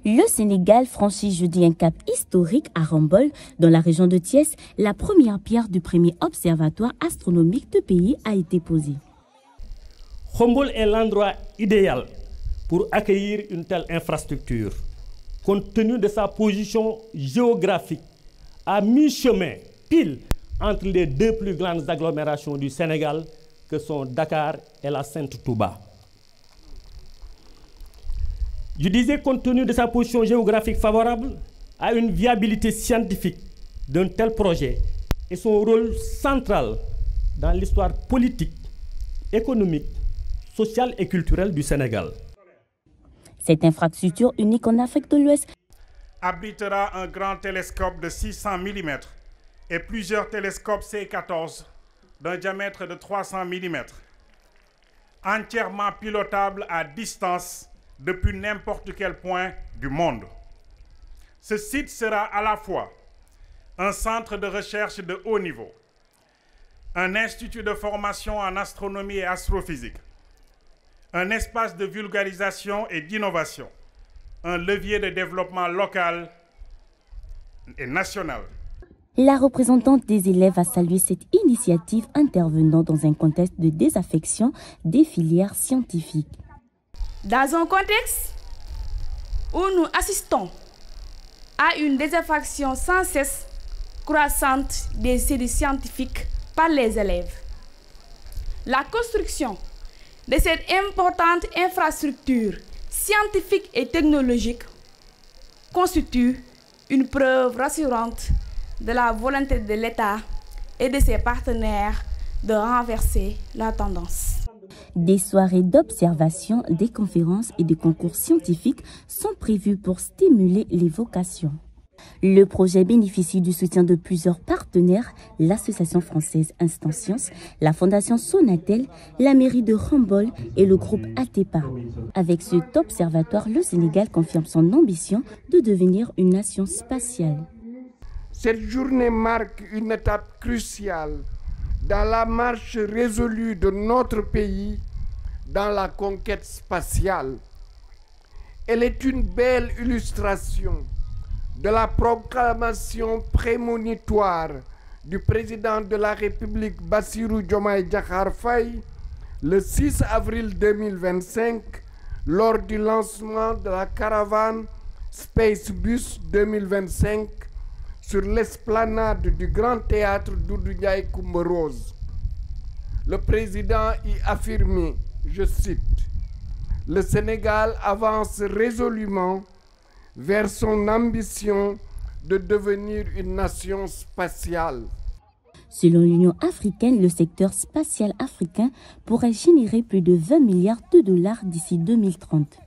Le Sénégal franchit jeudi un cap historique à Rambol, dans la région de Thiès. La première pierre du premier observatoire astronomique du pays a été posée. Rambol est l'endroit idéal pour accueillir une telle infrastructure, compte tenu de sa position géographique à mi-chemin, pile entre les deux plus grandes agglomérations du Sénégal, que sont Dakar et la Sainte-Touba. Je disais, compte tenu de sa position géographique favorable à une viabilité scientifique d'un tel projet et son rôle central dans l'histoire politique, économique, sociale et culturelle du Sénégal. Cette infrastructure unique en Afrique de l'Ouest abritera un grand télescope de 600 mm et plusieurs télescopes C14 d'un diamètre de 300 mm, entièrement pilotables à distance depuis n'importe quel point du monde. Ce site sera à la fois un centre de recherche de haut niveau, un institut de formation en astronomie et astrophysique, un espace de vulgarisation et d'innovation, un levier de développement local et national. La représentante des élèves a salué cette initiative intervenant dans un contexte de désaffection des filières scientifiques. Dans un contexte où nous assistons à une désaffection sans cesse croissante des séries scientifiques par les élèves, la construction de cette importante infrastructure scientifique et technologique constitue une preuve rassurante de la volonté de l'État et de ses partenaires de renverser la tendance. Des soirées d'observation, des conférences et des concours scientifiques sont prévus pour stimuler les vocations. Le projet bénéficie du soutien de plusieurs partenaires, l'Association française Instant Science, la Fondation Sonatel, la mairie de Rambol et le groupe Atepa. Avec cet observatoire, le Sénégal confirme son ambition de devenir une nation spatiale. Cette journée marque une étape cruciale dans la marche résolue de notre pays dans la conquête spatiale. Elle est une belle illustration de la proclamation prémonitoire du président de la République Bassirou Diomaye Diakhar Faye le 6 avril 2025 lors du lancement de la caravane Spacebus 2025 sur l'esplanade du Grand Théâtre Doudou Ndiaye Coumba Rose. Le président y affirmait, je cite, « Le Sénégal avance résolument vers son ambition de devenir une nation spatiale. » Selon l'Union africaine, le secteur spatial africain pourrait générer plus de 20 milliards de dollars d'ici 2030.